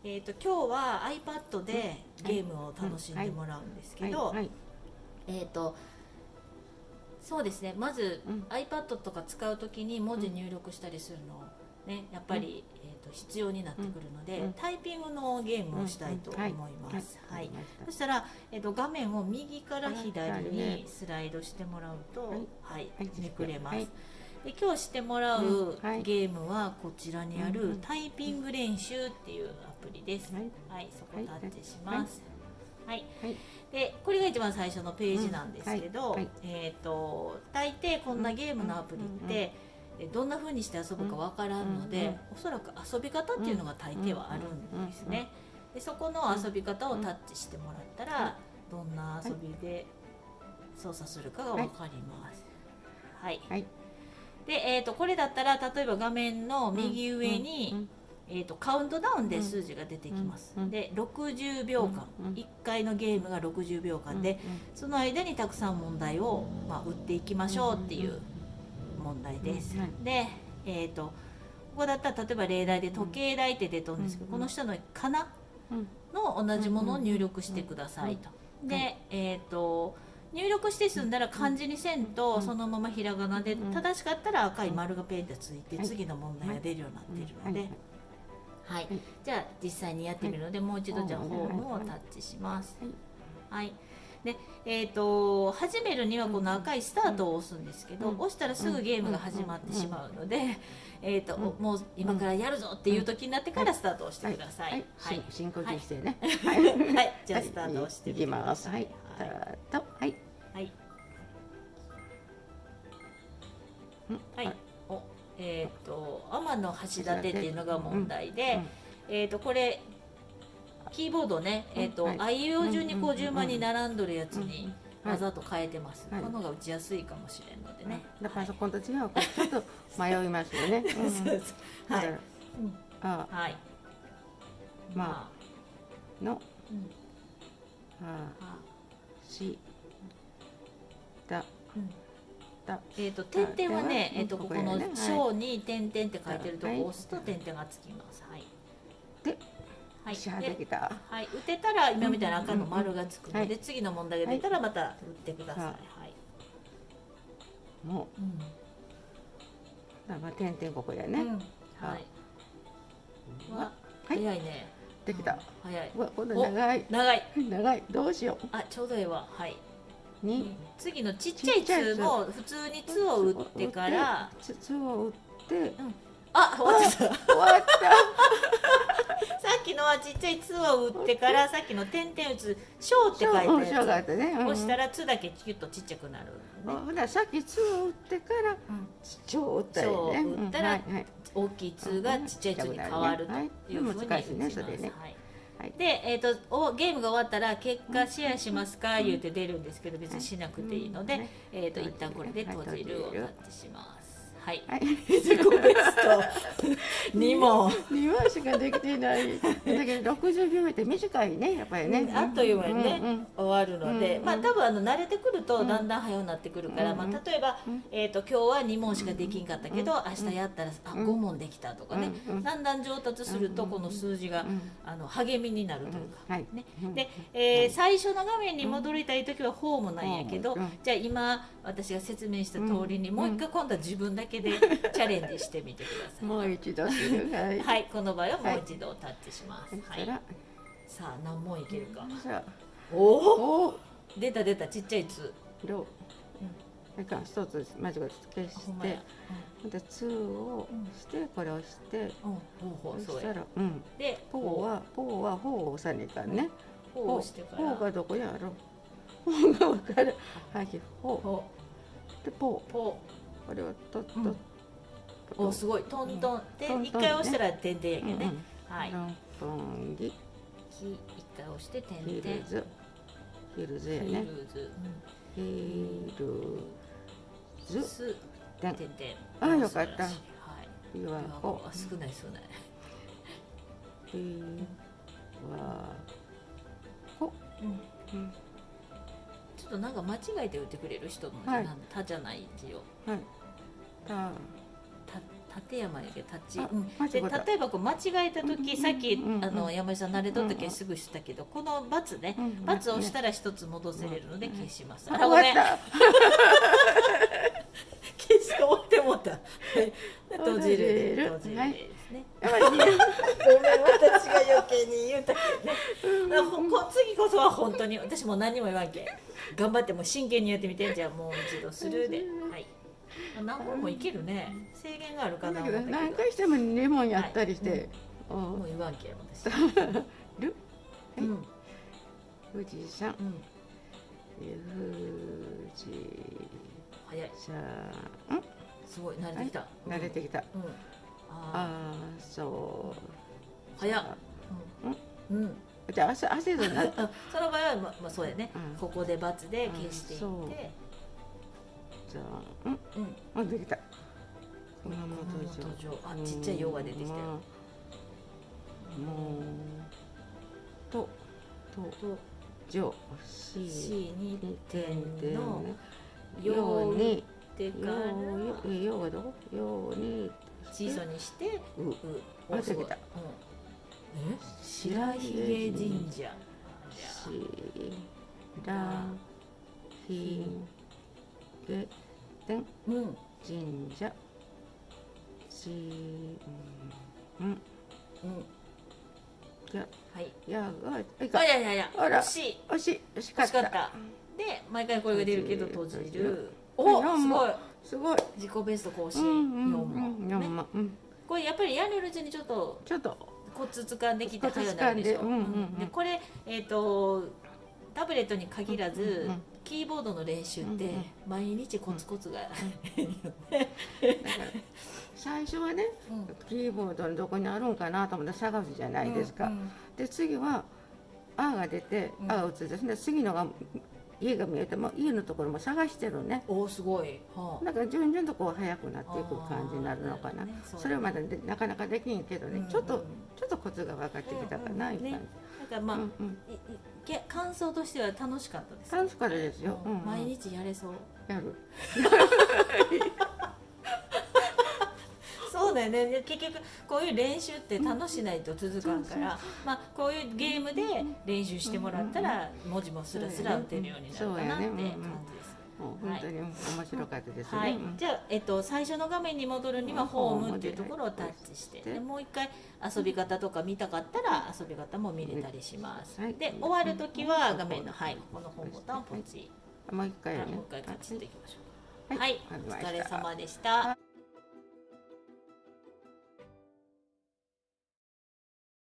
今日は iPad でゲームを楽しんでもらうんですけど、そうですね、まず、iPad とか使うときに文字入力したりするのね、やっぱり、必要になってくるので、タイピングのゲームをしたいと思います。はい。そしたら、画面を右から左にスライドしてもらうと、はい、めくれます。で今日してもらうゲームはこちらにあるタイピング練習っていうアプリです。はい、そこタッチします。はい。でこれが一番最初のページなんですけど、大抵こんなゲームのアプリってどんな風にして遊ぶかわからんので、おそらく遊び方っていうのが大抵はあるんですね。でそこの遊び方をタッチしてもらったら、どんな遊びで操作するかがわかります。はい。で、これだったら例えば画面の右上に、カウントダウンで数字が出てきます。で60秒間、1回のゲームが60秒間で、その間にたくさん問題を、打っていきましょうっていう問題です。で、ここだったら例えば例題で時計台って出たんですけど、この下のかなの同じものを入力してくださいと。で、入力して済んだら漢字にせんとそのままひらがなで、正しかったら赤い丸がペンってついて次の問題が出るようになっているので、はい、じゃあ実際にやってみるので、もう一度じゃあホームをタッチします。はい。で、始めるにはこの赤いスタートを押すんですけど、押したらすぐゲームが始まってしまうので、もう今からやるぞっていう時になってからスタートをしてください。はい、深呼吸してね。はい、じゃあスタートをしてみてください。はい、スタート。はい。はい。天橋立っていうのが問題で、これキーボードね、あいうえお順にこう順番に並んどるやつにわざと変えてます。このが打ちやすいかもしれんのでね。パソコンと違うからちょっと迷いますよね。はい。はい。まあのしだ。点々はね、ここの章に点々って書いてるとこを押すと点々がつきます。はい。で、できた。はい、打てたら今みたいな赤の丸がつくので、次の問題が出たらまた打ってください。はい。もう、まあ点々ここやね。はい。早いね。できた。早い。この長い。長い。どうしよう。あ、ちょうどいいわ。はい。次のちっちゃい「つ」も普通に「つ」を打ってから「つ」を打って、あ、終わった。さっきのはちっちゃい「つ」を打ってから、さっきの点々打つ「しょう」って書いたやつ押したら「つ」だけキュッとちっちゃくなる。ほらさっき「つ」を打ってから「しょう」を打ったりね。打ったら大きい「つ」がちっちゃい「つ」に変わるというふうに打ちます。で、ゲームが終わったら結果シェアしますか言うて出るんですけど、別にしなくていいので、一旦これで閉じるをタッチします。はい。自己ベスト2問しかできてない。だけど60秒って短いね、やっぱりね。あっという間にね終わるので、まあ多分慣れてくるとだんだん早くなってくるから、まあ例えば今日は2問しかできんかったけど、明日やったら5問できたとかね、だんだん上達するとこの数字が励みになるというかね。で、最初の画面に戻りたい時はホームなんやけど、じゃあ今私が説明した通りにもう一回今度は自分だけでチャレンジしてみてください。もう一度する。はい、この場合はもう一度タッチします。はい。さあ何問いけるか。おお。出たちっちゃい「つ」。一つ間違えて消して、で「つ」をしてこれをして、そしたらで「ぽ」は「ほ」を押さねえかんね。ほがどこやろ。ほが分かる。はい、ほ。で「ぽ」これをとっと。お、すごいトントンで一回押したら点々やけどね。はい。六本木。一回押して点々。ヒルズやね。ヒルズ。点々。あ、よかった。はい。少ない。ちょっとなんか間違えて打ってくれる人の「た」じゃない字を。はい。立山やけど立ち、でで例えばこう間違えた時、さっき山井さん慣れとったけすぐしたけど、この×ね、×を押したら一つ戻せれるので消します。あらごめん。消して終わってもった。閉じるですね。ごめん、私が余計に言うたけどね。次こそは本当に私も何も言わんけん。頑張っても真剣にやってみて。じゃあもう一度するで。はい。何本もいけるね。制限があるかな。何回しても2問やったりして。もう言わんけん私。る。富士山。富士。早い。すごい慣れてきた。慣れてきた。ああ、そう。早っ。じゃあ汗ずな。その場合はまあそうやね。ここで×で消していって。じゃあ、できた。熊本城。あ、ちっちゃい用が出てきたよ。城。C に点のように。でからようがどこ？ように小さにしてあ、できた。白ひげ神社。白ひげ神社。はい。いや、惜しかった。で、毎回これが出るけど閉じる。お、すごい。自己ベスト更新4問。これやっぱりやれるうちにちょっとコツ掴んできて早くなるでしょ。でこれタブレットに限らずキーボードの練習って毎日コツコツが最初はね、キーボードのどこにあるんかなと思って探すじゃないですか。で次は「あ」が出て「あ」が映って、次のが家が見えても家のところも探してるね。お、すごい。だから順々とこう早くなっていく感じになるのかな。それはまだなかなかできんけどね、ちょっとコツが分かってきたかな。なんかまあ感想としては楽しかったです。楽しかったですよ。毎日やれそう。やる。そうだよね。結局こういう練習って楽しないと続かんから、まあこういうゲームで練習してもらったら文字もスラスラ打てるようになるかなって感じです。本当に面白かったですね。はい。じゃあ最初の画面に戻るにはホームっていうところをタッチして、でもう一回遊び方とか見たかったら遊び方も見れたりします。で終わるときは画面のここのホームボタンをポチ。もう一回カチッといきましょう。はい。お疲れ様でした。